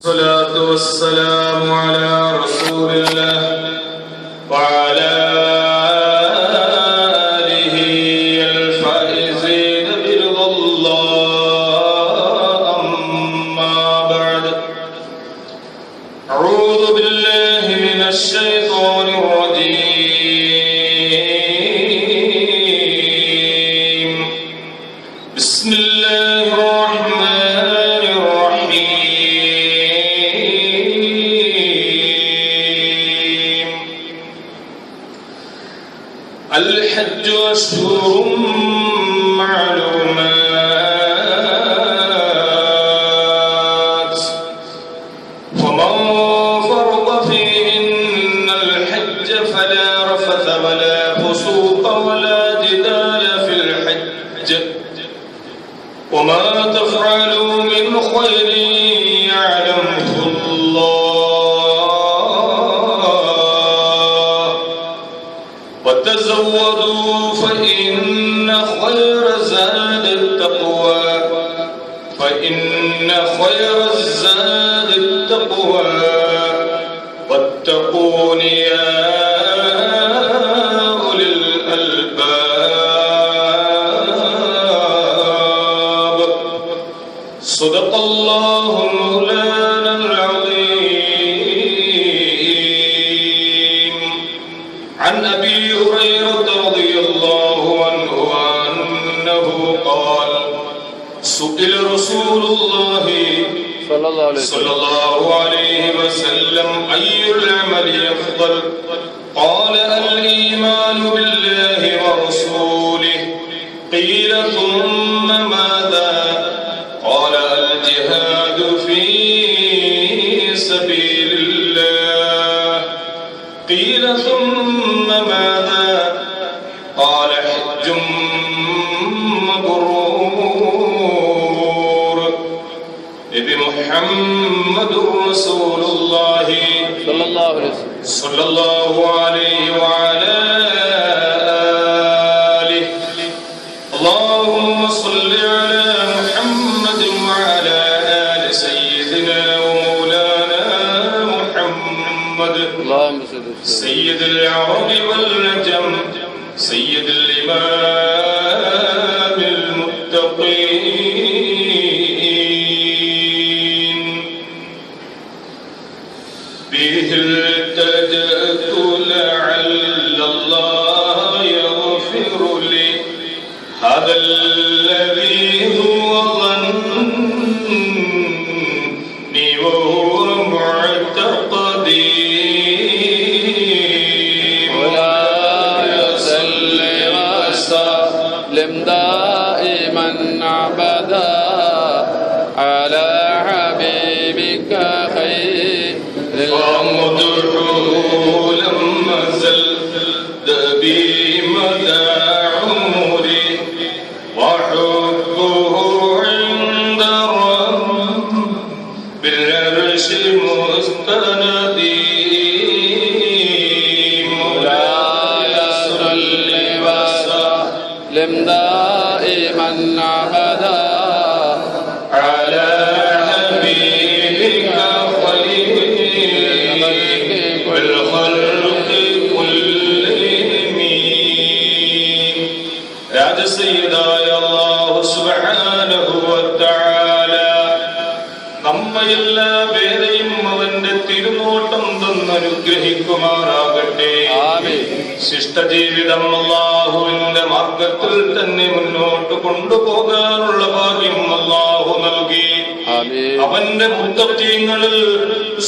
الصلاة والسلام على رسول الله وعلى آله الفائزين برضا الله أما بعد أعوذ بالله من الشيطان الرجيم بسم الله الرحمن الرحيم الحج أشهر معلومات فمن فرض فيهن الحج فلا رفث ولا فسوق ولا جدال في الحج وما تفعلوا من خير يعلمه الله وتزودوا فإن خير الزاد التقوى واتقون يا أولي الألباب صدق الله مولانا العظيم عن أبي هريرة رضي الله عنه أنه قال سئل رسول الله صلى الله عليه وسلم أي العمل أفضل قال الإيمان بالله ورسوله قيل ثم ماذا قال الجهاد في سبيل الله قيل ثم ماذا قال حج مبرور بمحمد رسول الله صلى الله عليه وعلى آله اللهم صل على محمد وعلى آل سيدنا ومولانا محمد سيد العرب والعجم سيد الإمام المتقين به التجأت لعل الله يغفر لي هذا الذي هو ظني وهو معتقدي دائما عبدا على حبيبك خير ومدعو لما زلت بي مدى عمري وحبه عند رب العرش مستندي مولاي صل وسلم دائما عبدا على حبيبك خير والخلق كلهم രാജസയ്യിദായ അല്ലാഹു സുബ്ഹാനഹു വതആല നമ്മയെല്ലാ പേരെയും അവന്റെ തിരുനോട്ടം തന്നനുഗ്രഹിക്കുമാറാകട്ടെ. ശിഷ്ടജീവിതം അല്ലാഹുവിന്റെ മാർഗത്തിൽ തന്നെ മുന്നോട്ട് കൊണ്ടുപോകാനുള്ള ഭാഗ്യം അല്ലാഹു നൽകി. അവന്റെ മുത്തഖീങ്ങളിൽ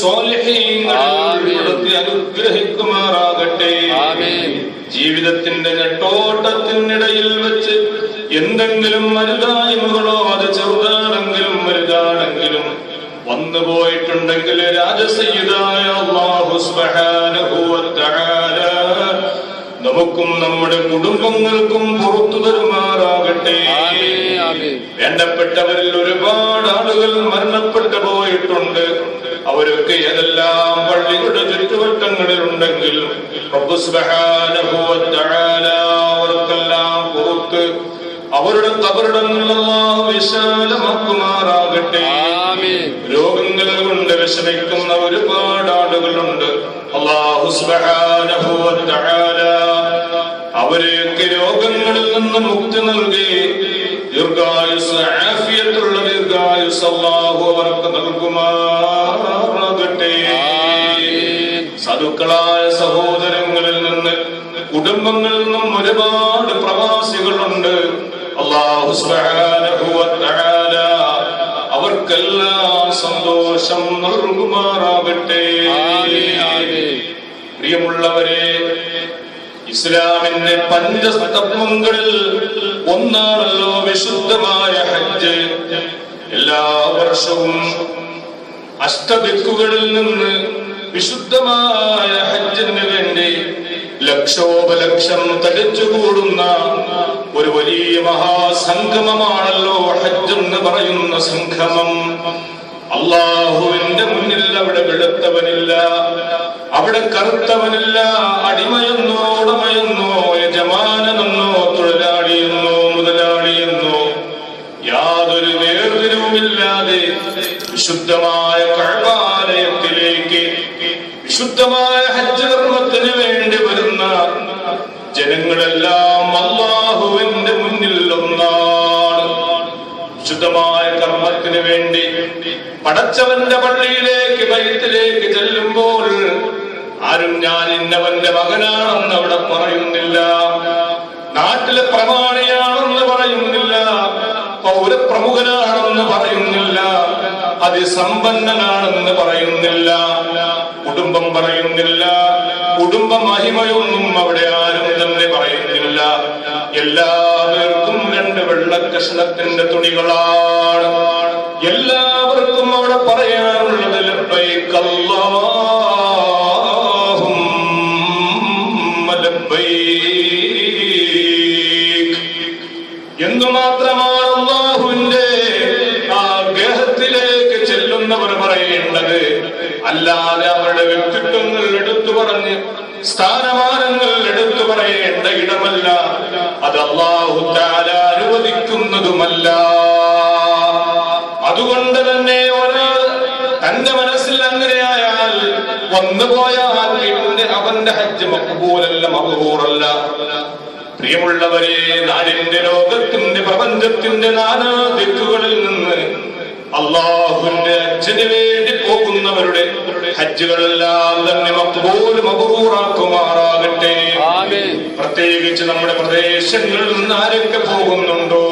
സ്വാലിഹീങ്ങളിൽ അനുഗ്രഹിക്കുമാറാകട്ടെ. ജീവിതത്തിന്റെ നെട്ടോട്ടത്തിനിടയിൽ വെച്ച് എന്തെങ്കിലും മരുതായ്മകളോ അത് ചെറുതാണെങ്കിലും വലുതാണെങ്കിലും വന്നുപോയിട്ടുണ്ടെങ്കിൽ രാജസയ്യിദായ അല്ലാഹു സുബ്ഹാനഹു വതആല നമുക്കും നമ്മുടെ കുടുംബങ്ങൾക്കും പുറത്തു തരുമാറാകട്ടെ. വേണ്ടപ്പെട്ടവരിൽ ഒരുപാട് ആളുകൾ മരണപ്പെട്ടു പോയിട്ടുണ്ട്. അവരൊക്കെ ഏതെല്ലാം പള്ളികളുടെ ചുറ്റുവട്ടങ്ങളിൽ ഉണ്ടെങ്കിലും റബ്ബ് സുബ്ഹാനഹു വതആല അവർക്കെല്ലാം പുറത്ത് അവരുടെ ഖബറിടങ്ങൾ അല്ലാഹു വിശാലമാക്കുമാറാകട്ടെ. രോഗങ്ങൾ കൊണ്ട് വിഷമിക്കുന്ന ഒരുപാട് ആളുകളുണ്ട്. അല്ലാഹു സുബ്ഹാനഹു വ തആല അവരെയൊക്കെ രോഗങ്ങളിൽ നിന്ന് മുക്തി നൽകി ദീർഘായുസ്, ആഫിയത്തുള്ള ദീർഘായുസ് അല്ലാഹു അവർക്ക് നൽകുമാറാകട്ടെ. സാധുക്കളായ സഹോദരങ്ങളിൽ നിന്ന്, കുടുംബങ്ങളിൽ നിന്നും ഒരുപാട് പ്രവാസികളുണ്ട്. അല്ലാഹു സുബ്ഹാനഹു വ തആല അവർക്കെല്ലാം സന്തോഷം നൽകുമാറാകട്ടെ. പ്രിയമുള്ളവരെ, ഇസ്ലാമിന്റെ പഞ്ചസ്തംഭങ്ങളിൽ ഒന്നാണല്ലോ വിശുദ്ധമായ ഹജ്ജ്. എല്ലാ വർഷവും അഷ്ടദിക്കുകളിൽ നിന്ന് വിശുദ്ധമായ ഹജ്ജിന് വേണ്ടി ലക്ഷോപലക്ഷം തടിച്ചുകൂടുന്ന ഒരു വലിയ മഹാസംഗമമാണല്ലോ ഹജ്ജ് എന്ന് പറയുന്ന സംഗമം. അള്ളാഹുവിന്റെ മുന്നിൽ അവിടെ വെളുത്തവനില്ല, അവിടെ കറുത്തവനില്ല, അടിമയെന്നോ ഉടമയെന്നോ യജമാനെന്നോ തൊഴിലാളിയെന്നോ മുതലാളിയെന്നോ യാതൊരു വേർതിരിവുമില്ലാതെ വിശുദ്ധമായ കഅബാലയത്തിലേക്ക് വിശുദ്ധമായ ഹജ്ജ് കർമ്മത്തിന് വേണ്ടി വരുന്ന ജനങ്ങളെല്ലാം അല്ലാഹുവിന്റെ മുന്നിൽ ഒന്നാണ്. വിശുദ്ധമായ കർമ്മത്തിന് വേണ്ടി പടച്ചവന്റെ പള്ളിയിലേക്ക്, ബൈത്തിലേക്ക് ചെല്ലുമ്പോൾ ആരും ഞാൻ ഇന്നവന്റെ മകനാണെന്ന് അവിടെ പറയുന്നില്ല, നാട്ടിലെ പ്രമാണിയാണെന്ന് പറയുന്നില്ല, പൗരപ്രമുഖനാണെന്ന് പറയുന്നില്ല, അതിസമ്പന്നനാണെന്ന് പറയുന്നില്ല, കുടുംബം പറയുന്നില്ല, കുടുംബ മഹിമയൊന്നും അവിടെ ആരും തന്നെ പറയുന്നില്ല. എല്ലാവർക്കും രണ്ട് വെള്ളക്കഷണത്തിന്റെ തുണികളാണ്. എല്ലാവർക്കും അവിടെ പറയാനുള്ളത് ലബ്ബൈക് അല്ലാഹുമ്മ ലബ്ബൈക് എന്നു മാത്രമാണ് അല്ലാഹുവിന്റെ ആ ഗേഹത്തിലേക്ക് ചെല്ലുന്നവർ പറയേണ്ടത്. അല്ലാതെ അവരുടെ വ്യക്തിത്വങ്ങൾ എടുത്തു പറഞ്ഞ് സ്ഥാനമാനങ്ങൾ എടുത്തു പറയേണ്ട ഇടമല്ല. അത് അല്ലാഹു തആല അനുവദിക്കുന്നതുമല്ല. അതുകൊണ്ട് തന്നെ ഒരാൾ തന്റെ മനസ്സിൽ അങ്ങനെയായാൽ വന്നുപോയാൽ പിന്നെ അവന്റെ ഹജ്ജ് മഖ്ബൂലല്ല, മബ്റൂറല്ല. പ്രിയമുള്ളവരെ, നാടിന്റെ ലോകത്തിന്റെ പ്രപഞ്ചത്തിന്റെ നാനാ ദിക്കുകളിൽ നിന്ന് അല്ലാഹുവിന്റെ ഹജ്ജിന് വേണ്ടി പോകുന്നവരുടെ ഹജ്ജുകളെല്ലാം തന്നെ മഖ്ബൂൽ മബ്റൂറാക്കുമാറാകട്ടെ. പ്രത്യേകിച്ച് നമ്മുടെ പ്രദേശങ്ങളിൽ നിന്ന് ആരൊക്കെ പോകുന്നുണ്ടോ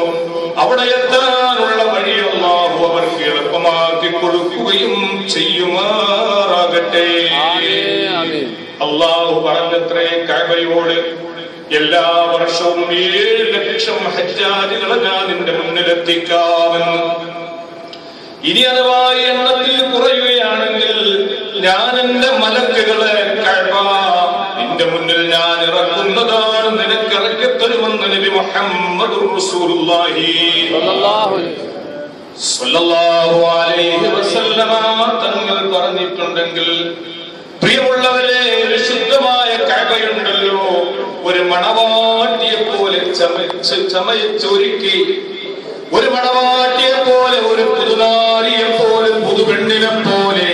അവിടെ എത്താനുള്ള വഴി അല്ലാഹു അവർക്ക് എളുപ്പമാക്കി കൊടുക്കുകയും ചെയ്യുമാറാകട്ടെ. അല്ലാഹു പറഞ്ഞത്രേ കഅബയോട്, എല്ലാ വർഷവും 7 ലക്ഷം ഹജ്ജാജികളെ ഞാൻ നിന്റെ മുന്നിലെത്തിക്കാമെന്ന്. ഇനി അഥവാ എണ്ണത്തിൽ കുറയുകയാണെങ്കിൽ ഞാൻ എന്റെ മലക്കുകളെ കഅബ നിന്റെ മുന്നിൽ ഞാൻ ഇറക്കുന്നതാണ്, നിനക്ക് ഇറക്കിത്തരുമെന്ന് നബി മുഹമ്മദുർ റസൂലുള്ളാഹി സ്വല്ലല്ലാഹു അലൈഹി വസല്ലമ തങ്ങൾ പറഞ്ഞിട്ടുണ്ടെങ്കിൽ, പ്രിയമുള്ളവരെ, വിശുദ്ധമായ കഅബയുണ്ടല്ലോ, ഒരു മണവാട്ടിയെ പോലെ ചമയിച്ചൊരുക്കി, ഒരു മണവാട്ടിയെ പോലെ, ഒരു പുതുനാരിയെ പോലെ, പുതുപെണ്ണിനെ പോലെ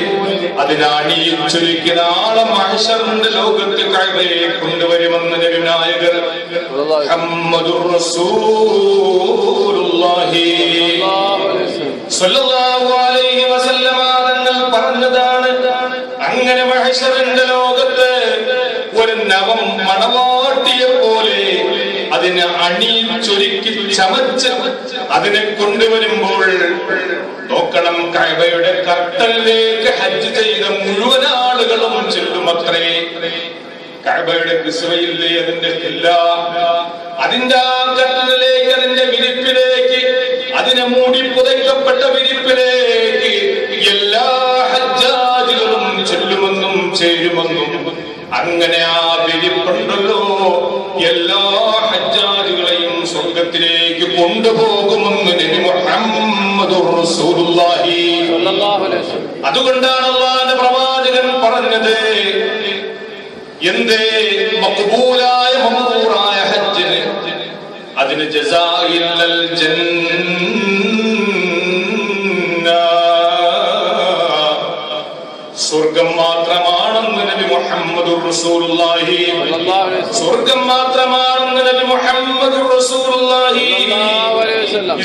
അതിനണിയിച്ചൊരുക്കി നാളെ മഹ്ശറിന്റെ ലോകത്ത് കഅബയെ കൊണ്ടുവരുമെന്ന് നബി നായകൻ മുഹമ്മദുർ റസൂലുള്ളാഹി സ്വല്ലല്ലാഹു അലൈഹി വസല്ലമ തങ്ങൾ പറഞ്ഞതാണ്. അങ്ങനെ മഹ്ശറിന്റെ ലോകത്ത് ഒരു നവം മണവാട്ടിയെ പോലെ അതിനെ അണിയിച്ചൊരുക്കി ചമച്ച് അതിനെ കൊണ്ടുവരുമ്പോൾ നോക്കണം, കഅബയുടെ കർട്ടനിലേക്ക് ഹജ്ജ് ചെയ്ത മുഴുവൻ ആളുകളും ചെല്ലുമത്രേ. കഅബയുടെ കിസ്വയില്ലേ, അതിന്റെ ഖില്ല, അതിന്റെ ആ കർട്ടനിലേക്ക്, അതിന്റെ വിരിപ്പിലേക്ക്, അതിനെ മൂടി പുതയ്ക്കപ്പെട്ട വിരിപ്പിലേക്ക് എല്ലാ ഹജ്ജാജികളും ചെല്ലുമെന്നും ചേരുമെന്നും, അങ്ങനെ ആ വിരിപ്പുണ്ടല്ലോ എല്ലാ ഹജ്ജാജികളെയും സ്വർഗത്തിലേക്ക് കൊണ്ടുപോകുമെന്ന് നബി മുഹമ്മദുർ റസൂലുള്ളാഹി സ്വല്ലല്ലാഹു അലൈഹി വസല്ലം. അതുകൊണ്ടാണ് അല്ലാഹുവിന്റെ പ്രവാചകൻ പറഞ്ഞത്, എന്തേ മഖ്ബൂലായ മബ്റൂറായ ഹജ്ജിന് അതിന് ജസാഇൽ ജന്ന, സ്വർഗം മാത്രമാണെന്ന് നബി മുഹമ്മദുർ റസൂലുള്ളാഹി. സ്വർഗം മാത്രമാണെന്ന് നബി മുഹമ്മദുർ റസൂലുള്ളാഹി.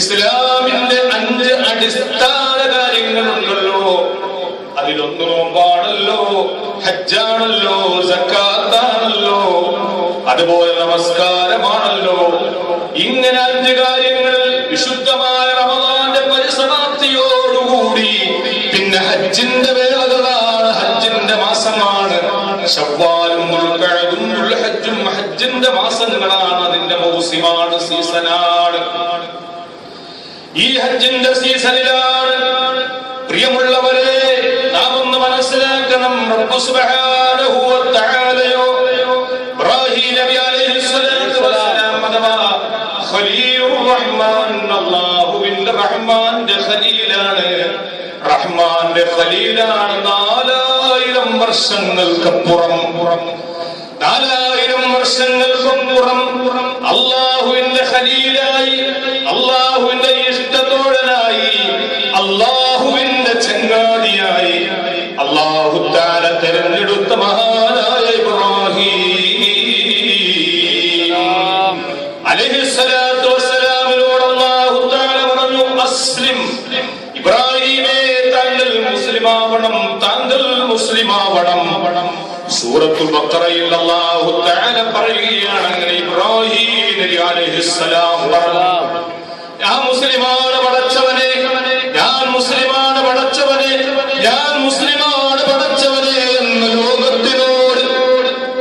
ഇസ്ലാമിന്റെ 5 അടിസ്ഥാന കാര്യങ്ങളുണ്ടല്ലോ, അതിലൊന്ന് നോമ്പാണല്ലോ, ഹജ്ജാണല്ലോ, സക്കാത്താണല്ലോ, അതുപോലെ നമസ്കാരമാണല്ലോ. ഇങ്ങനെ 5 കാര്യങ്ങൾ വിശുദ്ധമായ റമദാന്റെ പരിസമാപ്തിയോടുകൂടി പിന്നെ ഹജ്ജിന്റെ വേളകളാണ്, ഹജ്ജിന്റെ മാസമാണ്. ശവ്വാലും ദുൽഖഅദും ദുൽഹജ്ജും ഹജ്ജിന്റെ മാസങ്ങളാണ്, അതിന്റെ മൗസിമാണ്, സീസണാണ്. ഈ ഹജ്ജിന്റെ സീസണിലാണ് പ്രിയമുള്ളവരെ നാം ഒന്ന് മനസ്സിലാക്കണം, റബ്ബ് സുബ്ഹാനഹു വ തആലയോ ഇബ്രാഹീം നബി അലൈഹിസ്സലാത്തു വസ്സലാം അഥവാ ഖലീലുർ റഹ്മാൻ, അല്ലാഹുവിന്റെ റഹ്മാന്റെ ഖലീലാണ്, റഹ്മാന്റെ ഖലീലാണ്. 4000 വർഷങ്ങൾക്കപ്പുറം, 4000 വർഷങ്ങൾക്കപ്പുറം അല്ലാഹുവിന്റെ ഖലീലായി, അല്ലാഹുവിന്റെ ഇഷ്ടത്തോഴനായി, അല്ലാഹുവിന്റെ ചങ്ങാതിയായി അല്ലാഹു തആല തിരഞ്ഞെടുത്ത മഹാനായ ഇബ്രാഹീം അലൈഹിസ്സലാത്തു വസ്സലാമിനോട് അല്ലാഹു തആല പറഞ്ഞു, അസ്ലിം, ഇബ്രാഹീമേ താങ്കൾ മുസ്ലിമാവണം, താങ്കൾ മുസ്ലിമാവണം. സൂറത്തുൽ ബഖറയിൽ അല്ലാഹു തആല പറയുകയാണ്, അങ്ങനെ ഇബ്രാഹീം നബി അലൈഹിസ്സലാം പറഞ്ഞു, ഞാൻ മുസ്ലിമാണ് പടച്ചവനെ, ഞാൻ മുസ്ലിമാണ് പടച്ചവനെ, ഞാൻ മുസ്ലിമാണ് പടച്ചവനെ എന്ന് ലോകത്തിനോട്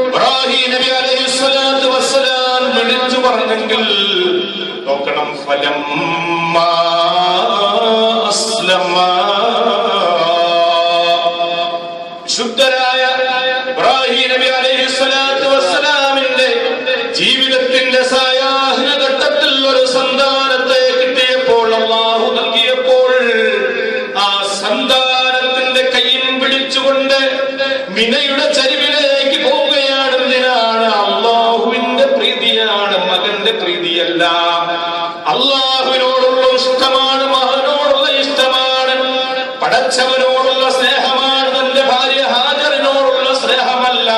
ഇബ്രാഹീം നബി അലൈഹിസ്സലാത്തു വസ്സലാം വിളിച്ചു പറഞ്ഞെങ്കിൽ നോക്കണം, ഫലമ്മാ അസ്ലമ, ശുദ്ധരായ ഇബ്രാഹീം നബി അലൈഹിസ്സലാത്തു വസ്സലാമിന്റെ ജീവിതത്തിന്റെ സായാഹ്ന ഘട്ടത്തിൽ ഒരു സന്താനത്തെ കിട്ടിയപ്പോൾ, അല്ലാഹു നൽകിയപ്പോൾ, ആ സന്താനത്തിന്റെ കയ്യിൽ പിടിച്ചുകൊണ്ട് മിനയുടെ ചരിവിലേക്ക് പോവുകയാണ്. എന്തിനാണ്? അല്ലാഹുവിന്റെ പ്രീതിയാണ്, മകന്റെ പ്രീതിയല്ല. അല്ലാഹുവിനോടുള്ള ഇഷ്ടമാണ്, മകനോടുള്ള ഇഷ്ടമാണ്, പടച്ചവനോടുള്ള സ്നേഹമാണ്, തന്റെ ഭാര്യ ഹാജറിനോടുള്ള സ്നേഹമല്ല.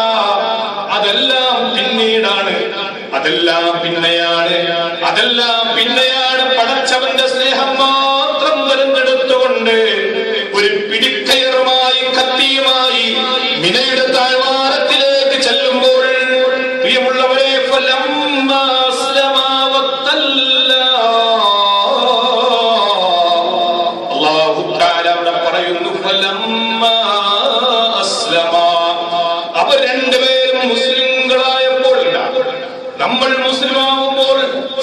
അതെല്ലാം പിന്നീടാണ്, അതെല്ലാം പിന്നെയാണ്, അതെല്ലാം പിന്നെയാണ്. പടച്ചവന്റെ സ്നേഹം മാത്രം തിരഞ്ഞെടുത്തുകൊണ്ട് ഒരു പിടിക്കയറുമായി, കത്തിയുമായി മിനയുടെ താഴ്വാരത്തിലേക്ക് ചെല്ലുമ്പോൾ പ്രിയമുള്ളവരെ, ഫലമ്മാ അസ്ലമാ വത്തല്ലാ, അല്ലാഹു തആല അവിടെ പറയുന്നു, ഫലമ്മാ അസ്ലമാ, അവർ രണ്ടുപേരും മുസ്ലിങ്ങളായപ്പോൾ, നമ്മൾ മുസ്ലിമാവുമ്പോൾ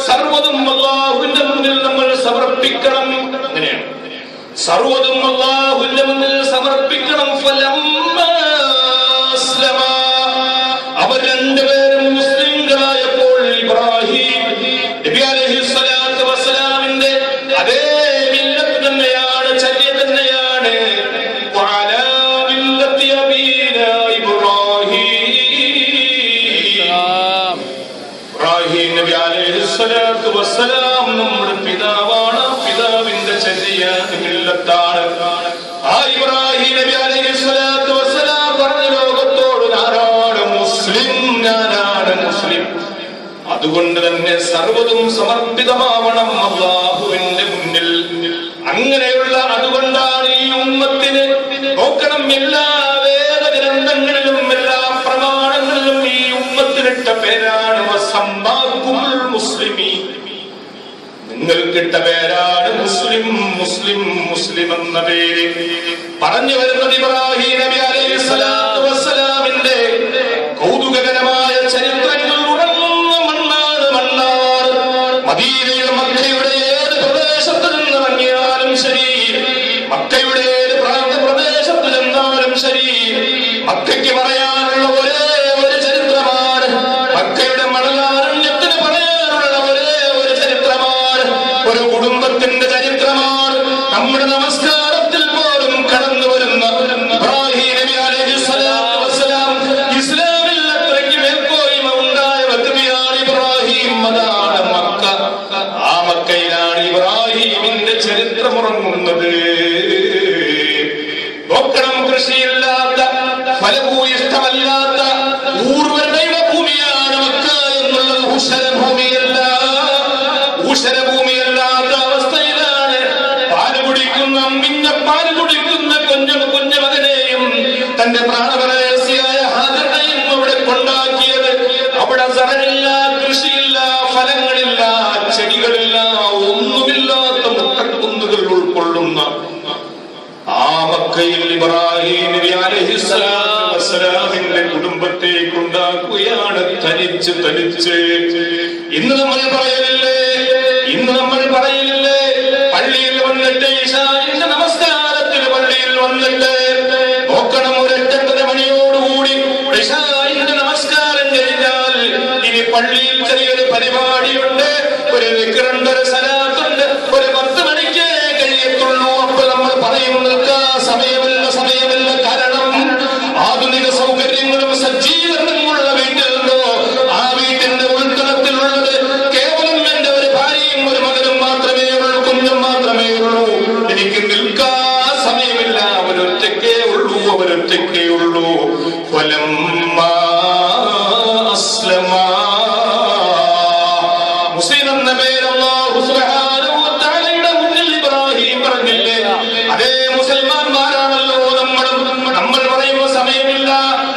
സർവ്വതും അല്ലാഹുവിന്റെ മുന്നിൽ നമ്മൾ സമർപ്പിക്കണം. അങ്ങനെയാണ്, സർവ്വതും അല്ലാഹുവിന്റെ മുന്നിൽ സമർപ്പിക്കണം. ഫലമ്മാ അസ്ലമാ, അവർ രണ്ടുപേരും മുസ്ലിങ്ങളായപ്പോൾ ഇബ്രാഹീം നബി അലൈഹിസ്സലാത്തു വസ്സലാമിന്റെ അതേ മില്ലത്ത് തന്നെയാണ്, ചര്യ തന്നെയാണ്. വഅലാ മില്ലത്തി അബീനാ ഇബ്രാഹീം നബി അലൈഹിസ്സലാത്തു വസ്സലാം നമ്മുടെ പിതാവാണ്, പിതാവിന്റെ ചര്യയാണ്, മില്ലത്താണ്. ആ ഇബ്രാഹീം നബി അലൈഹിസ്സലാത്തു വസ്സലാം പറഞ്ഞ ലോകത്തോട്, ഞാനാണ് മുസ്ലിം, ഞാനാണ് മുസ്ലിം. അതുകൊണ്ട് തന്നെ സർവ്വതും സമർപ്പിതമാവണം അല്ലാഹുവിന്റെ മുന്നിൽ. അങ്ങനെയുള്ള, അതുകൊണ്ടാണ് ഈ ഉമ്മത്തിന് നോക്കണം, എല്ലാ വേദഗ്രന്ഥങ്ങളിലും എല്ലാ പ്രമാണങ്ങളിലും ഈ ഉമ്മത്തിനിട്ട പേരാണ് വസമ്മാകുൽ മുസ്ലിമീൻ. നിങ്ങൾക്കിട്ട പേരാണ് മുസ്ലിം, മുസ്ലിം, മുസ്ലിം എന്ന പേര്. പറഞ്ഞു വരുന്നത് ഇബ്രാഹീം നബി അലൈഹിസ്സലാത്തു വസ്സലാമിന്റെ കൗതുകകരമായ ചരിത്രങ്ങൾ ഉറങ്ങുന്ന മണ്ണാണ്, മണ്ണാണ്. മദീനയുടെ, മക്കയുടെ ഏത് പ്രദേശത്ത് നിന്നിറങ്ങിയാലും ശരി, മക്കയുടെ ഏത് പ്രാന്തപ്രദേശത്ത് ചെന്നാലും ശരി, മക്കയ്ക്ക് പറയാനുള്ള ഒരേ ഒരു ചരിത്രമാണ്, മക്കയുടെ മണലാരണ്യത്തിന് പറയാനുള്ള ഒരേ ഒരു ചരിത്രമാണ്, ഒരു കുടുംബത്തിന്റെ ചരിത്രമാണ്. നമ്മുടെ നമസ്കാരത്തിൽ പോലും കടന്നു വരുന്ന തന്റെ പ്രാണപരേസിയായ ഹാജറിനെയും അവിടെ കൊണ്ടാക്കിയത്. അവിടെ സറയില്ല, കൃഷിയില്ല, ഫലങ്ങളില്ല, ചെടികളില്ല, ഒന്നുമില്ലാത്ത മുട്ടക്കുന്നുകൾ ഉൾക്കൊള്ളുന്ന ആ മക്കയിൽ ഇബ്രാഹിം നബി അലൈഹിസ്സലാത്തു വസ്സലാമിന്റെ കുടുംബത്തെ കൊണ്ടാക്കുകയാണ് തനിച്ച് തനിച്ച്. ഇന്ന് നമ്മൾ പറയലില്ലേ, പള്ളിയിൽ വന്നിട്ട് ഇശാഇന്റെ നമസ്കാരത്തിന് പള്ളിയിൽ വന്നിട്ട് നോക്കണം, ഒരു 8:30 മണിയോടുകൂടി ഇശാഇന്റെ നമസ്കാരം കഴിഞ്ഞാൽ ഇനി പള്ളിയിൽ ചെറിയൊരു പരിപാടിയുണ്ട്, ഒരു ദിക്റുണ്ട്, ഒരു സലാത്തുണ്ട്, ഒരു 10 മണിക്കേ കഴിയത്തുള്ളൂ. അപ്പോൾ നമ്മൾ പറയും സമയമില്ല. കാരണം ആധുനിക സൗകര്യങ്ങളും സജ്ജീകരണങ്ങളുള്ള വീട്ടിലുണ്ടോ, ആ വീട്ടിന്റെ ഉൾത്തലത്തിലുള്ളത് കേവലം എന്റെ ഒരു ഭാര്യയും ഒരു മകനും മാത്രമേ ഉള്ളൂ, കുഞ്ഞും മാത്രമേ ഉള്ളൂ. എനിക്ക് നിൽക്കാൻ സമയമില്ല, അവരൊറ്റക്കേ ഉള്ളൂ. മുസ്ലിം എന്ന പേര് അല്ലാഹു സുബ്ഹാനഹു വ തആലയുടെ മുന്നിൽ ഇബ്രാഹിം പറഞ്ഞില്ലേ, അതേ മുസൽമാന്മാരാണല്ലോ നമ്മൾ പറയുമ്പോൾ സമയമില്ല,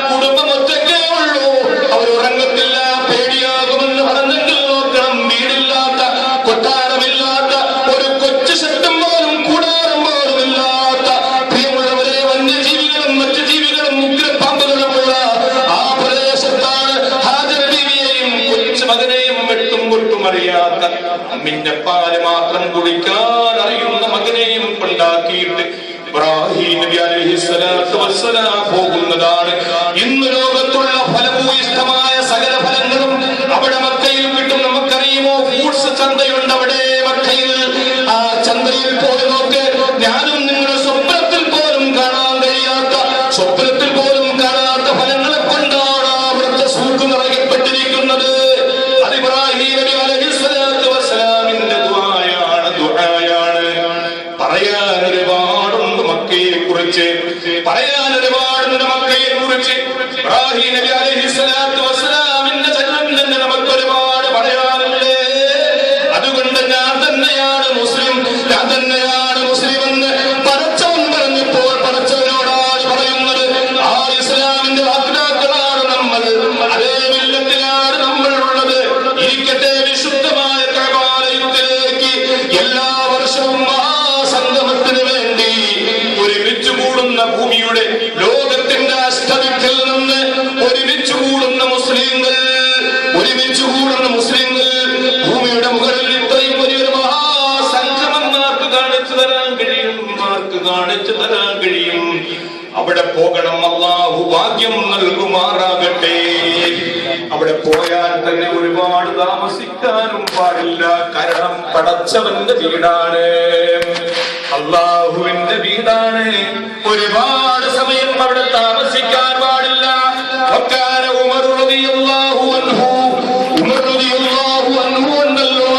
കുടുംബം ഒറ്റക്കേ ഉള്ളൂ, അവരുറങ്ങത്തില്ല, പേടിയാകുമെന്ന് പറഞ്ഞെങ്കിൽ നോക്കണം, വീടില്ലാത്ത, കൊട്ടാരമില്ലാത്ത, ഒരു കൊച്ചു ശബ്ദം പോലും, കൂടാരം പോലും ഇല്ലാത്ത, പ്രിയമുള്ളവരെ, വന്യജീവികളും മറ്റു ജീവികളും ഉഗ്രപാമ്പുകളുമുള്ള ആ പ്രദേശത്താണ് ഹാജർ ബീവിയെയും കൊച്ചു മകനെയും വെട്ടും പൊട്ടും അറിയാത്ത, അമ്മിന്റെ പാല് മാത്രം കുടിക്കാൻ അറിയുന്ന മകനെയും കൊണ്ടാക്കിയിട്ട് ഇബ്രാഹിം നബി അലൈഹിസ്സലാത്തു വസ്സലാം പോകുന്നതാണ്. ഇന്ന് ലോകത്തുള്ള ഫലഭൂയിഷ്ഠമായ സകല ഫലങ്ങളും അവിടെ മക്കയിൽ കിട്ടും. നമുക്കറിയുമോ, ഫ്രൂട്ട്സ് ചന്തയുണ്ട് അവിടെ മക്കയിൽ. ആ ചന്തയിൽ പോയി നോക്ക്, ഞാനും നിങ്ങളുടെ സ്വപ്നത്തിൽ പോലും കാണാൻ കാണാത്ത ഫലങ്ങളെ കൊണ്ടാണ് അവിടുത്തെ സൂക്ക് നിറയപ്പെട്ടിരിക്കുന്നത്. അത് ഇബ്രാഹിം നബി അലൈഹിസ്സലാത്തു വസ്സലാമിന്റെ ദുആയാണ്. പറയാൻ ഒരുപാടുണ്ട് മക്കയെ കുറിച്ച്. ഇബ്രാഹിം നബി അലൈഹിസ്സലാത്തു വസ്സലാമിന്റെ ചരിത്രം തന്നെ നമുക്ക് ഒരുപാട് പറയാറില്ലേ. അതുകൊണ്ട് ഞാൻ തന്നെയാണ് മുസ്ലിം എന്ന് പടച്ചവൻ പറഞ്ഞപ്പോൾ പടച്ചവനോടാണ് പറയുന്നത്. ആ ഇസ്ലാമിന്റെ വാഗ്ദാക്കളാണ് നമ്മൾ, അതേ മില്ലത്തിലാണ് നമ്മൾ ഉള്ളത്. ഇരിക്കട്ടെ, വിശുദ്ധമായ കഅബാലയത്തിലേക്ക് എല്ലാ വർഷവും മഹാസംഗമത്തിന് വേണ്ടി ഒരുമിച്ച് കൂടുന്ന ഭൂമിയുടെ ലോകത്തിന്റെ അഷ്ടദിക്കിൽ നിന്ന് ഒരുമിച്ച് കൂടുന്ന മുസ്ലിങ്ങൾ ഭൂമിയുടെ മുകളിൽ ഇത്രയും വലിയൊരു മഹാസംഗമം ആർക്ക് കാണിച്ചു തരാൻ കഴിയും? അവിടെ പോകണം. അല്ലാഹു ഭാഗ്യം നൽകുമാറാകട്ടെ. അവിടെ പോയാൽ തന്നെ ഒരുപാട് താമസിക്കാനും പാടില്ല. കാരണം പടച്ചവന്റെ വീടാണ്, അല്ലാഹുവിന്റെ വീടാണ്. ഒരുപാട് സമയം അവിടെ താമസിക്കാൻ പാടില്ല. ഉമർ റളിയല്ലാഹു അൻഹു ഉണ്ടല്ലോ,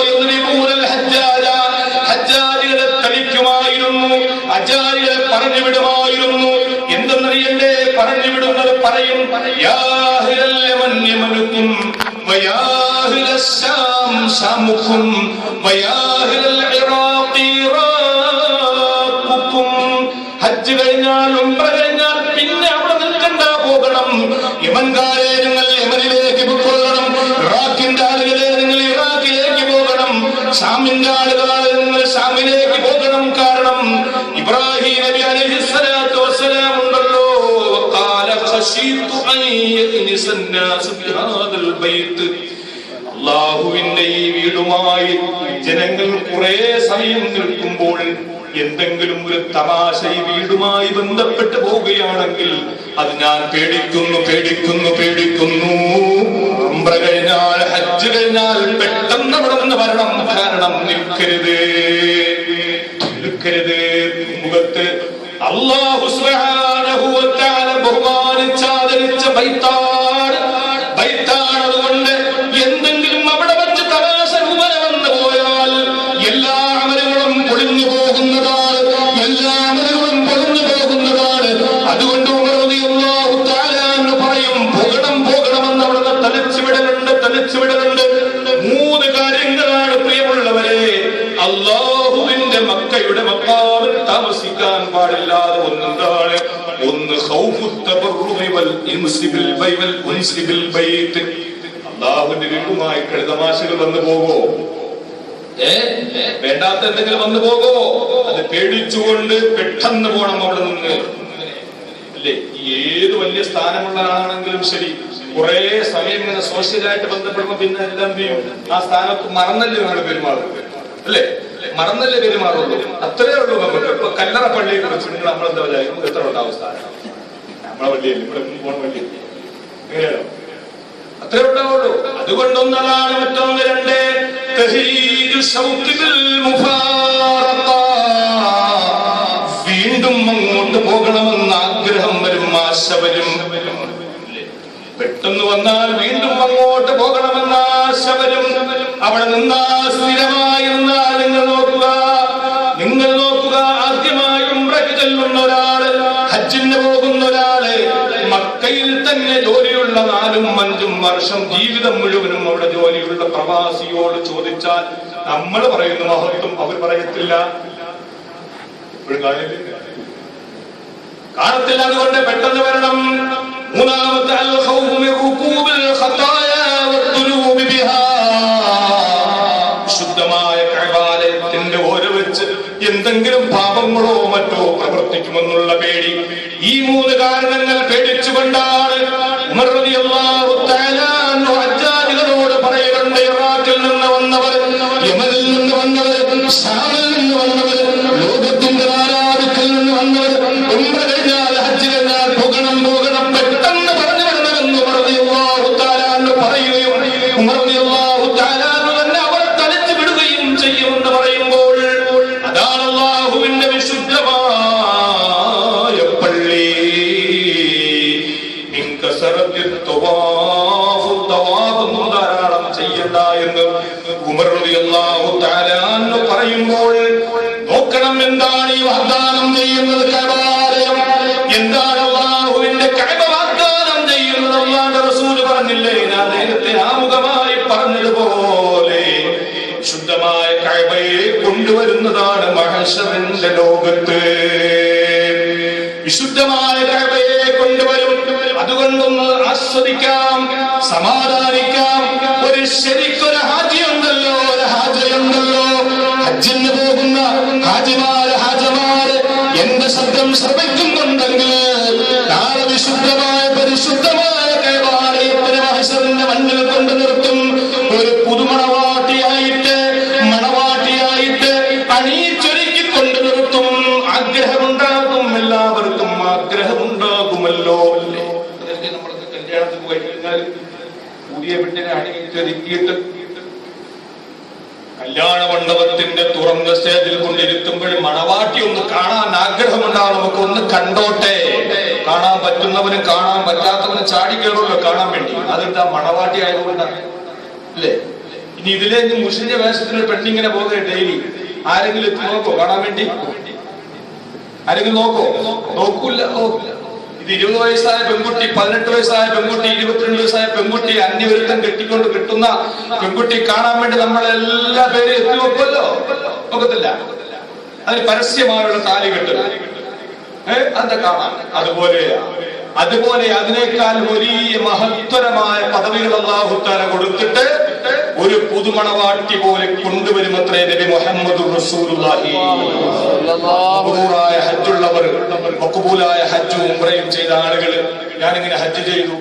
ഹജ്ജാജികളെ തളിക്കുമായിരുന്നു, ഹജ്ജാജികളെ പറഞ്ഞു വിടുമായിരുന്നു. എന്തെന്നറിയണ്ടേ? പറഞ്ഞു വിടുന്നത് പറയും, യാ അഹ്ലൽ Yemen യമനുക്കും via അഹ്ലൽ Sham ശാമുക്കും via അഹ്ലൽ Iraqi ഇറാഖുക്കും. ഹജ്ജ് കഴിഞ്ഞാൽ, ഉംറ കഴിഞ്ഞാൽ പിന്നെ അവിടെ നിൽക്കണ്ട, പോകണം. യമൻകാരെ നിങ്ങൾ യമനിലേക്ക് പൊയ്ക്കൊള്ളണം, ഇറാഖിന്റെ ആളുകളെ നിങ്ങൾ ഇറാഖിലേക്ക് പോകണം, ഷാമിന്റെ ആളുകളെ നിങ്ങൾ ഷാമിലേക്ക് പോകണം. കാരണം ഇബ്രാഹിം നബി അലൈഹിസ്സലാത്തു വസ്സലാം ഉണ്ടല്ലോ, വഖാല ഖശീതു അൻ യഅ്നിസ അന്നാസ് ബിഹാദൽ ബൈത്ത്. അല്ലാഹുവിന്റെ ഈ വീടുമായി ജനങ്ങൾ കുറെ സമയം നിൽക്കുമ്പോൾ എന്തെങ്കിലും ഒരു തമാശ ഈ വീടുമായി ബന്ധപ്പെട്ട് പോവുകയാണെങ്കിൽ അത് ഞാൻ പേടിക്കുന്നു. ഉംറ കഴിഞ്ഞാൽ, ഹജ്ജ് കഴിഞ്ഞാൽ പെട്ടെന്ന് അവിടെ നിന്ന് വരണം. കാരണം നിൽക്കരുത്. മുഖത്ത് അല്ലാഹു സുബ്ഹാനഹു വ തആല ബഹുമാനിച്ചാദരിച്ച ബൈത്താണ്. അതുകൊണ്ട് എന്തെങ്കിലും അവിടെ വെച്ച് തമാശ രൂപന വന്നു പോയാൽ എല്ലാ അമലുകളും പൊളിഞ്ഞു പോകുന്നതാണ്. അതുകൊണ്ട് ഉമർ റളിയല്ലാഹു തആല പറയും, പോകണമെന്ന് അവിടെ തളിച്ചുവിടലുണ്ട്. 3 കാര്യങ്ങളാണ് പ്രിയമുള്ളവരെ അല്ലാഹുവിന്റെ മക്കയുടെ മക്കാമിൽ താമസിക്കാൻ പാടില്ലാതെ. ഒന്നെന്താണ്? ഒന്ന് ഖൗഫു തബറുഇ വൽ ഇൻസി ബിൽ ബൈ വൽ ഉൻസി ബിൽ ബൈത്ത്. അല്ലാഹുവിന്റെ വീടുമായി കളിതമാശകൾ വന്നു പോകോ, വേണ്ടാത്ത എന്തെങ്കിലും വന്നു പോകോ, അത് പേടിച്ചുകൊണ്ട് പെട്ടെന്ന് പോണം അവിടെ നിന്ന്. അല്ലേ, ഏത് വലിയ സ്ഥാനമുള്ള ആളാണെങ്കിലും ശരി, കുറെ സമയം ഇങ്ങനെ സോഷ്യലായിട്ട് ബന്ധപ്പെടുമ്പോ പിന്നെ എല്ലാം ചെയ്യും, ആ സ്ഥാനത്ത് മറന്നല്ലേ നമ്മൾ പെരുമാറും. അല്ലേ, മറന്നല്ലേ പെരുമാറുള്ളൂ. അത്രേ ഉള്ളൂ നമുക്ക്. ഇപ്പൊ കല്ലറ പള്ളിയെ കുറിച്ച് നിങ്ങൾ നമ്മളെന്താ വിചാരിക്കും, എത്ര ഉണ്ടാവും സ്ഥാനം? നമ്മളെ വള്ളിയല്ലേ, ഇവിടെ പോണ വള്ളിയല്ലേ, എങ്ങനെയാണോ, അത്രേ ഉണ്ടാവുള്ളൂ. അതുകൊണ്ടൊന്നതാണ്. മറ്റൊന്ന് രണ്ട്, വീണ്ടും അങ്ങോട്ട് പോകണമെന്ന് ആഗ്രഹം വരും, ആശ വരും. പെട്ടെന്ന് വന്നാൽ വീണ്ടും അങ്ങോട്ട് പോകണമെന്ന് ആശ വരും. അവിടെ നിന്നാ സ്ഥിരമായി നിന്നാൽ നിങ്ങൾ നോക്കുക, ആദ്യമായി ഉംറയ്ക്ക് ചെല്ലുന്ന ഒരാള്, ഹജ്ജിന് പോകുന്ന ഒരാള്, മക്കയിൽ തന്നെ ജോലിയുള്ള 4-5 വർഷം ജീവിതം മുഴുവനും അവിടെ ജോലിയുള്ള പ്രവാസിയോട് ചോദിച്ചാൽ നമ്മൾ പറയുന്ന മഹത്വം അവർ പറയത്തില്ല. ഇപ്പോഴും കാണത്തില്ല. അതുകൊണ്ട് പെട്ടെന്ന് വരണം. മൂന്നാമത്തെ അൽ ഖൗഫു മിൻ റുകൂബിൽ ഖതായാ വദ്ദുനൂബി ബിഹാ. ശുദ്ധമായ കഅബാലയത്തിന്റെ ഓരോ വെച്ച് എന്തെങ്കിലും പാപങ്ങളോ മറ്റോ പ്രവർത്തിക്കുമെന്നുള്ള പേടി. ഈ 3 കാരണങ്ങൾ പേടിച്ചുകൊണ്ടാണ് ഉമർ റളിയല്ലാഹു തആല അൻഹു ഹജ്ജാജികളോട് പറയുന്നുണ്ട്, ഇറാഖിൽ നിന്ന് വന്നവർ, യമനിൽ നിന്ന് വന്നവർ, ശാമിൽ നിന്ന് വന്നവർ, ലോകത്തിന്റെ നാനാദിക്കിൽ നിന്ന് വന്നവർ ഉംറ കഴിഞ്ഞാൽ ഹജ്ജ് കഴിഞ്ഞാൽ പോകണം പെട്ടെന്ന് പറഞ്ഞു വരണമെന്ന് ഉമർ റളിയല്ലാഹു തആല അൻഹു പറയുകയും ഉമർ റളിയല്ലാഹു തആല അൻഹു തന്നെ അവരെ തളിച്ചു വിടുകയും ചെയ്യുമെന്ന് പറയുമ്പോൾ, അതാണ് അല്ലാഹുവിന്റെ വിശുദ്ധമായ പള്ളി. ധാരാളം ചെയ്യണ്ട എന്ന് ഉമർ റളിയല്ലാഹു തആല അൻഹു പറയുമ്പോൾ നോക്കണം, എന്താണ് ഈ വാഗ്ദാനം ചെയ്യുന്നത്? കഅബാലയം. എന്താണ് അല്ലാഹുവിന്റെ കഅബ വാഗ്ദാനം ചെയ്യുന്നത്? അല്ലാഹുവിന്റെ റസൂൽ പറഞ്ഞില്ലേ, ഞാൻ നേരത്തെ ആമുഖമായി പറഞ്ഞതുപോലെ ശുദ്ധമായ കഅബയെ കൊണ്ടുവരുന്നതാണ് മഹ്ശറിന്റെ ലോകത്ത്. വിശുദ്ധമായ കഅബയെ കൊണ്ടുവരും. അതുകൊണ്ടൊന്ന് ആസ്വദിക്കാം, സമാധാനിക്കാം. ഒരു ശരിക്കൊരു ഹാജിയുണ്ടല്ലോ, ഒരു ഹാജയുണ്ടല്ലോ, ഹജ്ജിന് പോകുന്ന ഹാജിമാര് എന്റെ ശബ്ദം ശ്രമിക്കുന്നുണ്ടെങ്കിൽ നാളെ വിശുദ്ധമായ പരിശുദ്ധമായ കഅബാലയത്തിന് മഹ്ശറിന്റെ മണ്ണിൽ കൊണ്ട് നിർത്തും. ഒരു പുതുമണവാട്ടിയായിട്ട് അണിയിച്ചൊരുക്കിക്കൊണ്ട് നിർത്തും. ആഗ്രഹമുണ്ടാകും, എല്ലാവർക്കും ആഗ്രഹമുണ്ടാകുമല്ലോ. അല്ലേ, നമ്മളൊക്കെ കല്യാണത്തിന് പോയി കഴിഞ്ഞാൽ പുതിയ പെണ്ണിനെ അണിയിച്ചൊരുക്കിയിട്ട് കല്യാണ മണ്ഡപത്തിന്റെ തുറന്ന സ്റ്റേജിൽ കൊണ്ടിരുത്തുമ്പോൾ മണവാട്ടി ഒന്ന് കാണാൻ ആഗ്രഹമുണ്ടാവും. നമുക്ക് ഒന്ന് കണ്ടോട്ടെ. കാണാൻ പറ്റുന്നവനും കാണാൻ പറ്റാത്തവനും ചാടിക്കേറുമല്ലോ കാണാൻ വേണ്ടി. അതെന്താ, മണവാട്ടി ആയതുകൊണ്ടാണ്. അല്ലേ, ഇനി ഇതിലെ മുസ്ലിന്റെ വേഷത്തിന് ഒരു പെണ്ണിങ്ങനെ പോകുക ഡെയിലി, ആരെങ്കിലും എത്തി നോക്കോ കാണാൻ വേണ്ടി? ആരെങ്കിലും നോക്കൂല. ഇത് 20 വയസ്സായ പെൺകുട്ടി, 18 വയസ്സായ പെൺകുട്ടി, 22 വയസ്സായ പെൺകുട്ടി, അന്യവിരുദ്ധം കെട്ടിക്കൊണ്ട് കിട്ടുന്ന പെൺകുട്ടി കാണാൻ വേണ്ടി നമ്മളെല്ലാ പേരും എത്തി നോക്കുമല്ലോ? നോക്കത്തില്ല. അതിന് പരസ്യമായുള്ള താലി കെട്ടുക, അതൊക്കെ കാണാം. അതുപോലെ അതിനേക്കാൾ വലിയ മഹത്തരമായ പദവികൾ അല്ലാഹു തആല കൊടുത്തിട്ട് ഒരു പുതുമണവാട്ടി പോലെ കൊണ്ടുവരുമത്രേ നബി മുഹമ്മദ് റസൂലുള്ളാഹി. മബ്റൂറായ ഹജ്ജുള്ളവർ, മഖ്ബൂലായ ഹജ്ജും ഉംറയും ചെയ്ത ആളുകൾ. ഞാനിങ്ങനെ ഹജ്ജ് ചെയ്തു.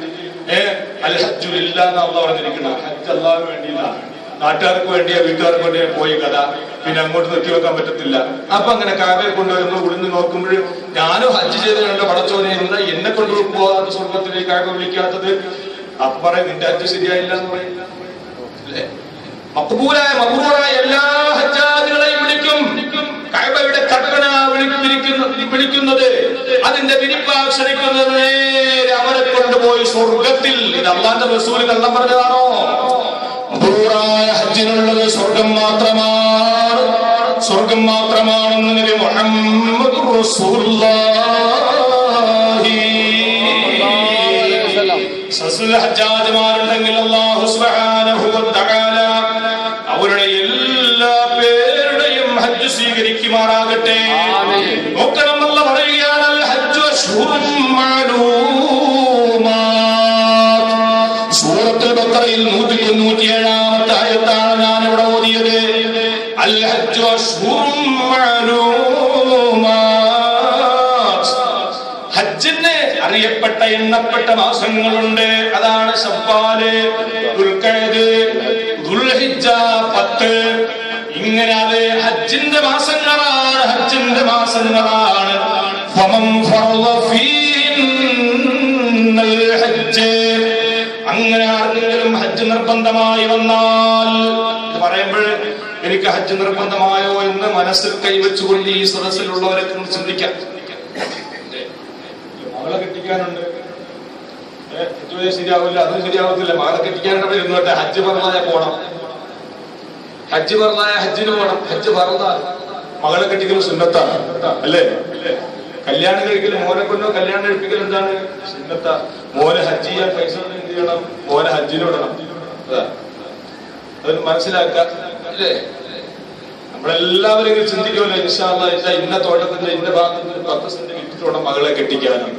അൽ ഹജ്ജു ലില്ലാഹ് എന്ന് അല്ലാഹു പറഞ്ഞിരിക്കുന്നത്. ഹജ്ജ് അല്ലാഹുവിന് വേണ്ടിയില്ല, നാട്ടുകാർക്ക് വേണ്ടിയാ, വീട്ടുകാർക്ക് വേണ്ടിയാ പോയി കഥ. പിന്നെ അങ്ങോട്ട് നിർത്തി വെക്കാൻ പറ്റത്തില്ല. അപ്പൊ അങ്ങനെ കാബയെ കൊണ്ടുവരുമ്പോൾ ഉളിഞ്ഞു നോക്കുമ്പോഴും ഞാനും ഹജ്ജ് ചെയ്ത് കണ്ട പടച്ചോനെ, എന്താ എന്നെ കൊണ്ടുപോകാത്ത സ്വർഗത്തിലേക്ക് കാബ വിളിക്കാത്തത്? അപ്പൊ പറയും, നിന്റെ ഹജ്ജ് ശരിയായില്ല എന്ന് പറയില്ല. അല്ലേ, മഖ്ബൂലായ മബ്റൂറായ എല്ലാ ഹജ്ജാജികളെയും വിളിക്കും. കഅബയുടെ കൽപ്പന വിളിക്കുന്നത്, അതിന്റെ വിരിപ്പാക്ഷരിക്കുന്നത് നേരെ അവരെ കൊണ്ടുപോയി സ്വർഗത്തിൽ. ഇത് അല്ലാഹുവിന്റെ റസൂൽ കള്ളം പറഞ്ഞതാണോ? മബ്റൂറായ ഹജ്ജിനുള്ളത് സ്വർഗം മാത്രമാണെന്ന് നബി മുഹമ്മദ് റസൂലുള്ളാഹി. ഹജ്ജാജിമാരുണ്ടെങ്കിൽ അല്ലാഹു സുബ്ഹാനഹു വ തആല അവരുടെ എല്ലാ പേരുടെയും ഹജ്ജ് സ്വീകരിക്കുമാറാകട്ടെ. നോക്കണം, അല്ലാഹു പറയുകയാണ്, അൽ ഹജ്ജു അശ്ഹുറുൻ മഅലൂമാത്ത്. സൂറത്തുൽ ബഖറയിൽ 197-ാമത്തെ ആയത്താണ് ഞാൻ ഇവിടെ ഓതിയത്. അൽ ഹജ്ജു അശ്ഹുറും മഅലൂമാത്ത്. ഹജ്ജിന് അറിയപ്പെട്ട എണ്ണപ്പെട്ട മാസങ്ങളുണ്ട്. അതാണ് ശവ്വാല്, ദുൽഖഅദ്, ദുൽഹിജ്ജ 10. ഇങ്ങനെ അത് ഹജ്ജിന്റെ മാസങ്ങളാണ്. ഹജ്ജിന്റെ മാസങ്ങളാണ്. ഫമൻ ഫറള ഫീഹിന്നൽ ഹജ്ജ്. അങ്ങനെ ആർക്കെങ്കിലും ഹജ്ജ് നിർബന്ധമായി വന്നാൽ, ഇത് പറയുമ്പോൾ എനിക്ക് ഹജ്ജ് നിർബന്ധമായോ എന്ന് മനസ്സിൽ കൈവച്ചുകൊണ്ട് ഈ സദസ്സിലുള്ളവരെ ചിന്തിക്കാം. മകളെ കെട്ടിക്കാനുണ്ട്, ശരിയാവില്ല, അതും ശരിയാവത്തില്ല. മകളെ കെട്ടിക്കാനുണ്ട് ഇരുന്നോട്ടെ, ഹജ്ജ് പറഞ്ഞാൽ പോണം, ഹജ്ജ് പറഞ്ഞാൽ ഹജ്ജിന് പോണം. ഹജ്ജ് പറഞ്ഞാൽ മകളെ കെട്ടിക്കൽ സുന്നത്താണ്, അല്ലേ? കല്യാണം കഴിക്കലും മോനെ കൊണ്ടോ കല്യാണം കഴിപ്പിക്കൽ എന്താണ്? സുന്നത്ത. മോനെ ഹജ്ജ് ചെയ്യാൻ പൈസ എന്ത് ചെയ്യണം? മോനെ ഹജ്ജിന് വിടണം. അതൊന്ന് മനസ്സിലാക്ക, അല്ലേ? നമ്മളെല്ലാവരും ഇങ്ങനെ ചിന്തിക്കുമല്ലോ, ഇൻഷാ അല്ലാഹ് ഇന്ന തോട്ടത്തിന്റെ ഇന്ന ഭാഗത്ത് 10 സെന്റ് വിറ്റിട്ടോണം മകളെ കെട്ടിക്കാനും,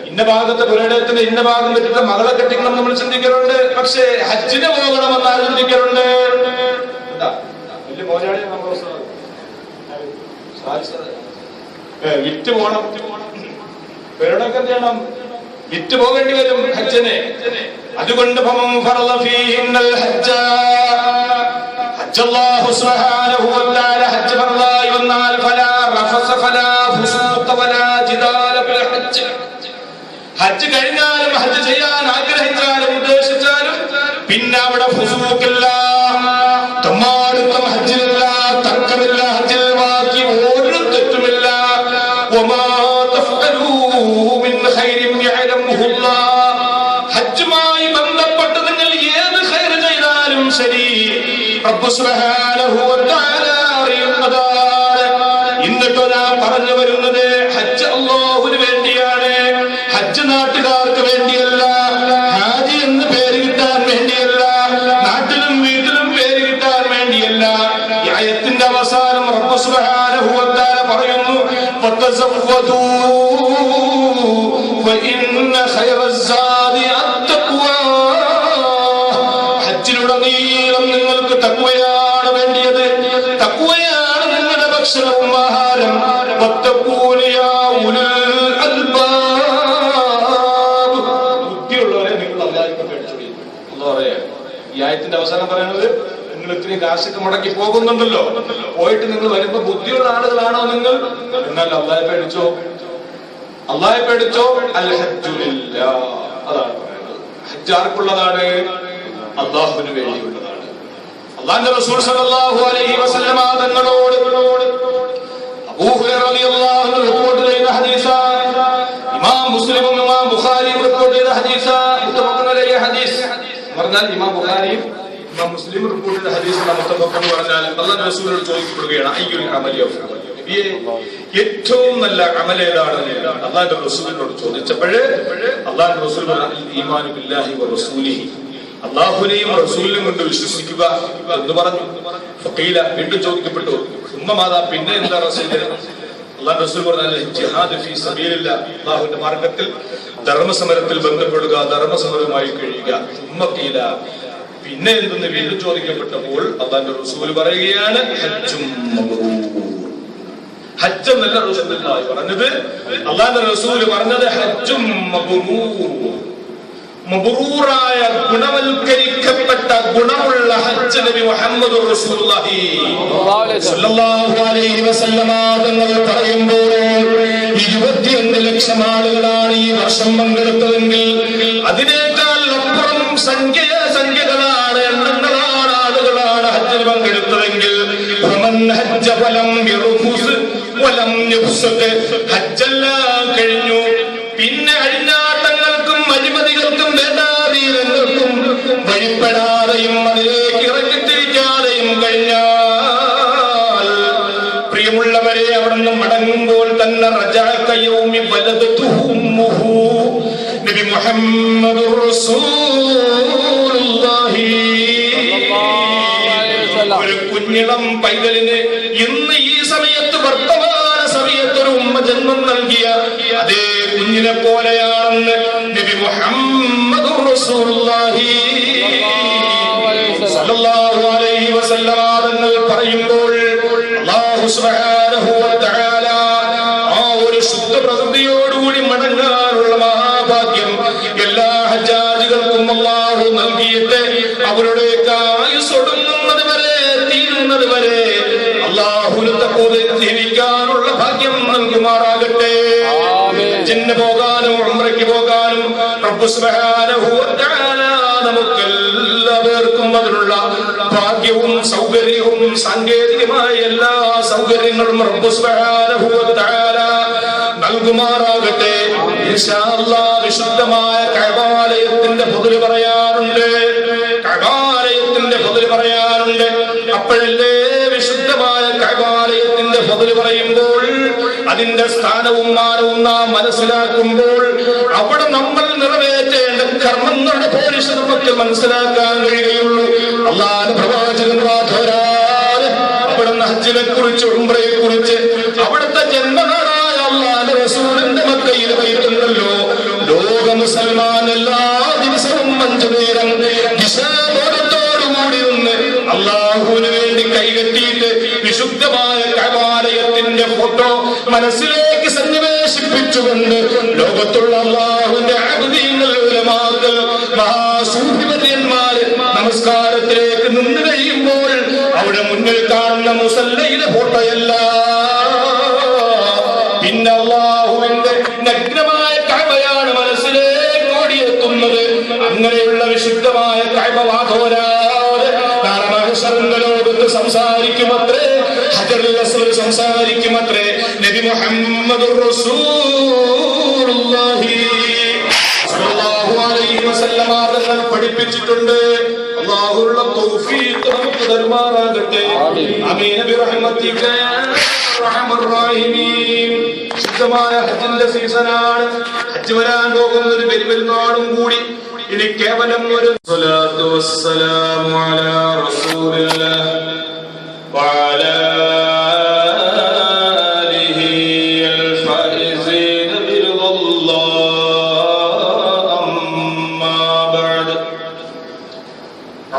ഇന്ന ഭാഗത്തെ പുരയിടത്തിന്റെ ഇന്ന ഭാഗം വെച്ചിട്ട് മകളെ കെട്ടിക്കണം നമ്മൾ ചിന്തിക്കലുണ്ട്. പക്ഷേ ഹജ്ജിന് പോകണമെന്ന് ആരും ചിന്തിക്കലുണ്ട്. എന്താ വലിയ മോരാളിയാണ് നമ്മൾ വിറ്റ് പോണം. പുരയിടമൊക്കെ എന്ത് ചെയ്യണം? വിറ്റ് പോകേണ്ടി വരും ഹജ്ജിന്. അതുകൊണ്ട് അല്ലാഹു സുബ്ഹാനഹു വ തആല ഹജ്ജ് ഫർളായി വന്നാൽ ഫലാ റഫസ ഫലാ ഫുസൂഖ വലാ ജിദാല ഫിൽ ഹജ്ജ്. ഹജ്ജ് കഴിഞ്ഞാലും ഹജ്ജ് ചെയ്യാൻ ആഗ്രഹിച്ചാലും ഉദ്ദേശിച്ചാലും പിന്നെ അവിടെ ഫുസൂഖില്ല, തമ്മാടുത്തം ഹജ്ജിലില്ല, തർക്കമില്ല, ഹജ്ജിൽ ബാക്കി ഒരു തെറ്റുമില്ല. വമാ തഫ്അലൂ മിൻ ഖൈരിൻ യഅലമുഹുല്ലാഹ്. ഹജ്ജുമായി ബന്ധപ്പെട്ട് നിങ്ങൾ ഏത് ഖൈർ ചെയ്താലും ശരി, റബ്ബ് സുബ്ഹാനഹു വ തആല അറിയുന്നതാണ്. എന്നിട്ടോ ഞാൻ പറഞ്ഞു വരുന്നത്, ഹജ്ജ് അല്ലാഹുവിന് വേണ്ടിയാണ്. ഹജ്ജ് നാട്ടുകാർക്ക് വേണ്ടിയല്ല, ഹാജി എന്ന് പേര് കിട്ടാൻ വേണ്ടിയല്ല, നാട്ടിലും വീട്ടിലും പേര് കിട്ടാൻ വേണ്ടിയല്ല. ഈ ആയത്തിന്റെ അവസാനം റബ്ബ് സുബ്ഹാനഹു വ തആല പറയുന്നു, ഫതസവ്വദൂ ഫഇന്ന ഖൈറസ്സാദി അത്തഖ്വാ. ഹജ്ജിലുടനീളം നിങ്ങൾക്ക് തഖ്വയാണ് വേണ്ടിയത്. തഖ്വയാണ് നിങ്ങളുടെ ഭക്ഷണവും ആഹാരം. വത്തഖൂന യാ ഉലുൽ അൽബാബ്. ബുദ്ധിയുള്ളവരെ നിങ്ങൾ അല്ലാഹുവിനെ പേടിച്ചോളൂ. എന്താ പറയാ ഈ ആയത്തിന്റെ അവസാനം പറയുന്നത്? നിങ്ങൾ ഇത്രയും കാശൊക്കെ മുടക്കി പോകുന്നുണ്ടല്ലോ, പോയിട്ട് നിങ്ങൾ വരുമ്പോ ബുദ്ധിയുള്ള ആളുകളാണോ നിങ്ങൾ? എന്നാൽ അല്ലാഹുവെ പേടിച്ചോ, അല്ലാഹുവെ പേടിച്ചോ. അൽ ഹജ്ജു ലില്ലാഹ്. അതാണ് പറയുന്നത്. ഹജ്ജ് ആർക്കുള്ളതാണ്? അല്ലാഹുവിന് വേണ്ടിയുള്ളതാണ്. അല്ലാഹുവിന്റെ റസൂൽ സല്ലല്ലാഹു അലൈഹി വസല്ലമ തങ്ങളോട് അബൂ ഹുറൈറ റളിയല്ലാഹു അൻഹു റിപ്പോർട്ട് ചെയ്ത ഹദീസാണ്. ഇമാം മുസ്ലിമും ഇമാം ബുഖാരിയും റിപ്പോർട്ട് ചെയ്ത ഹദീസാണ്. മുത്തഫഖുൻ അലൈഹി ഹദീസ് പറഞ്ഞാൽ ഇമാം ബുഖാരിയും ഇമാം മുസ്ലിം റിപ്പോർട്ട് ചെയ്ത ഹദീസാണ്. മുത്തഫഖുൻ പറഞ്ഞാൽ അല്ലാഹുവിന്റെ റസൂലിനോട് ചോദിക്കപ്പെടുകയാണ്, അയ്യുൽ അമലി അഫ്ളൽ, നബിയേ ഏറ്റവും നല്ല അമൽ ഏതാണ്? അല്ലാഹുവിന്റെ റസൂലിനോട് ചോദിച്ചപ്പോൾ അല്ലാഹുവിന്റെ റസൂൽ പറഞ്ഞു, ഈമാനു ബില്ലാഹി വ റസൂലിഹി, അല്ലാഹുവിനെയും റസൂലിനെയും കൊണ്ട് വിശ്വസിക്കുക എന്ന് പറഞ്ഞു. ഫഖീല, വീണ്ടും ചോദിക്കപ്പെട്ടു, ഉമ്മമാതാ പിന്നെ എന്താ റസൂലേ? അല്ലാഹു റസൂൽ പറഞ്ഞു, ജിഹാദ് ഫീ സബീലില്ലാഹ്, അല്ലാഹുവിന്റെ മാർഗ്ഗത്തിൽ ധർമ്മസമരത്തിൽ ബന്ധപ്പെടുക, ധർമ്മസമരവുമായി കഴിയുക. ഉമ്മഖീല, പിന്നെ എന്തെന്ന് വീണ്ടും ചോദിക്കപ്പെട്ടപ്പോൾ അല്ലാഹുവിന്റെ റസൂൽ പറയുകയാണ്, ഹജ്ജും മബ്റൂർ. ഹജ്ജ് എന്നല്ല റസൂലുള്ളാഹി പറഞ്ഞത്, അല്ലാഹുവിന്റെ റസൂൽ പറഞ്ഞത് ഹജ്ജും മബ്റൂർ. മബ്റൂറായ ഗുണവൽക്കരിക്കപ്പെട്ട ഗുണമുള്ള ഹജ്ജ് നബി മുഹമ്മദ് റസൂലുള്ളാഹി സ്വല്ലല്ലാഹു അലൈഹി വസല്ലമ തങ്ങൾ പറയുമ്പോൾ 22 ലക്ഷം ആളുകളാണ് ഈ വർഷം പങ്കെടുത്തതെങ്കിൽ അതിനേക്കാൾ അപ്പുറം സംഖ്യകളാണ്, എണ്ണങ്ങളാണ്, ആളുകളാണ് ഹജ്ജിന് പങ്കെടുത്തതെങ്കിൽ ഹജ്ജ ഫലം യർഫുസ് വലം യഫ്സുഖ്. ഹജ്ജെല്ലാം കഴിഞ്ഞു, പിന്നെ അഴിഞ്ഞാട്ടങ്ങൾക്കും അഴിമതികൾക്കും വേദാതീരങ്ങൾക്കും വഴിപ്പെടാതെയും അതിലേക്ക് ഇറങ്ങിത്തിരിക്കാതെയും കഴിഞ്ഞാൽ, പ്രിയമുള്ളവരെ, അവിടുന്ന് മടങ്ങുമ്പോൾ തന്നെ റജഅകയൗമി വലദതുഹു ഉമ്മുഹു, നബി മുഹമ്മദുർ റസൂലുള്ളാഹി. ഒരു കുഞ്ഞിളം പൈതലിന് ഇന്ന് ഈ സമയത്ത്, വർത്തമാന സമയത്ത് ഒരു ഉമ്മ ജന്മം നൽകിയ കുഞ്ഞിനെ പോലെയാണെന്ന് നബി മുഹമ്മദുർ റസൂലുള്ളാഹി സ്വല്ലല്ലാഹു അലൈഹി വസല്ലം തങ്ങൾ പറയുമ്പോൾ അല്ലാഹു സുബ്ഹാനഹു വ തആല ആ ഒരു ശുദ്ധ പ്രകൃതിയോടുകൂടി മടങ്ങാനുള്ള മഹാഭാഗ്യം എല്ലാ ഹജ്ജാജികൾക്കും അല്ലാഹു നൽകിയിട്ട് അവരുടെ ആയുസ് ഒടുങ്ങുന്നത് വരെ തീരുന്നത് വരെ അല്ലാഹുവിനെ തഖ്വ ജീവിക്കാനുള്ള ഭാഗ്യം നൽകുമാറാകട്ടെ. ഹജ്ജിന് പോകാനും ഉംറയ്ക്ക് പോകാനും റബ്ബ് സുബ്ഹാനഹു വ തആല നമുക്കെല്ലാവർക്കും അതിനുള്ള ഭാഗ്യവും സൗകര്യവും സാങ്കേതികമായ എല്ലാ സൗകര്യങ്ങളും റബ്ബ് സുബ്ഹാനഹു വ തആല നൽകുമാറാകട്ടെ. ഇൻഷാ അല്ലാഹ് വിശുദ്ധമായ കഅബാലയത്തിന്റെ ഫضل പറയാറുണ്ട്, കഅബാലയത്തിന്റെ ഫضل പറയാറുണ്ട്. അപ്പോഴല്ലേ വിശുദ്ധമായ കഅബാലയത്തിന്റെ ഫضل പറയുമ്പോൾ അതിന്റെ സ്ഥാനവും മാനവും നാം മനസ്സിലാക്കുമ്പോൾ അവിടെ നമ്മൾ നിറവേറ്റേണ്ട കർമ്മങ്ങളുടെ പോലീസ് നമുക്ക് മനസ്സിലാക്കാൻ കഴിയുകയുള്ളൂ. അല്ലാഹുവിന്റെ പ്രവാചകൻ അവിടുന്ന് ഹജ്ജിനെ കുറിച്ച് ഉംറയെ കുറിച്ച് അവിടുത്തെ ജന്മനാടായ അല്ലാഹുവിന്റെ റസൂലിന്റെ മക്കയിൽ പോയിട്ടുണ്ടല്ലോ. ലോക മുസൽമാൻ എല്ലാ ദിവസവും 5 നേരം ദിശാബോധത്തോടുകൂടി നിന്ന് അല്ലാഹുവിന് വേണ്ടി കൈകെട്ടിയിട്ട് വിശുദ്ധമായ കഅബാലയത്തിന്റെ ഫോട്ടോ മനസ്സിലേക്ക് സന്നിവേശിപ്പിച്ചുകൊണ്ട് ലോകത്തുള്ള അല്ലാഹുവിന്റെ അബ്ദീങ്ങൾ ഉലമാക്കൾ മഹാസൂഫിവര്യന്മാര് നമസ്കാരത്തിലേക്ക് നിന്ന് കഴിയുമ്പോൾ അവിടെ മുന്നിൽ കാണുന്ന മുസല്ലയിലെ ഫോട്ടോയല്ല, പിന്നെ അല്ലാഹുവിന്റെ നഗ്നമായ കഅബയാണ് മനസ്സിലേക്ക് ഓടിയെത്തുന്നത്. അങ്ങനെയുള്ള വിശുദ്ധമായ കഅബ വാതോരാതെ ലോകത്ത് സംസാരിക്കുമത്രേ, ഹജറുൽ അസ്വദ് സംസാരിക്കുമത്രേ. നബി മുഹമ്മദുർ റസൂലുള്ളാഹി സ്വല്ലല്ലാഹു അലൈഹി വസല്ലം തങ്ങൾ പഠിപ്പിച്ചിട്ടുണ്ട്. അല്ലാഹുവിന്റെ തൗഫീഖ് നമുക്ക് തരുമാറാകട്ടെ. ആമീൻ ബിറഹ്മതിക യാ അർഹമർ റഹീമീൻ. ശുദ്ധമായ ഹജ്ജിന്റെ സീസണാണ്. ഹജ്ജ് വരാൻ പോകുന്ന ഒരു പെരുന്നാളും കൂടി. ഇനി കേവലം ഒരു സ്വലാത്തു വസ്സലാമു അലാ റസൂലില്ലാഹ് വഅലാ ആലിഹി അൽ ഫായിസീന ബിറിദല്ലാഹ്. അമ്മാ ബഅദ്.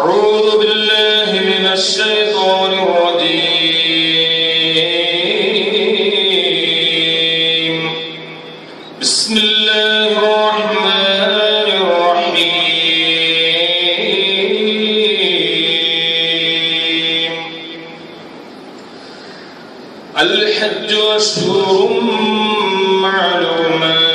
അഊദു ബില്ലാഹി മിനശ് ശൈത്വാനിർ റജീം. ബിസ്മില്ലാഹിർ റഹ്മാനിർ റഹീം. الحج أشهر معلومات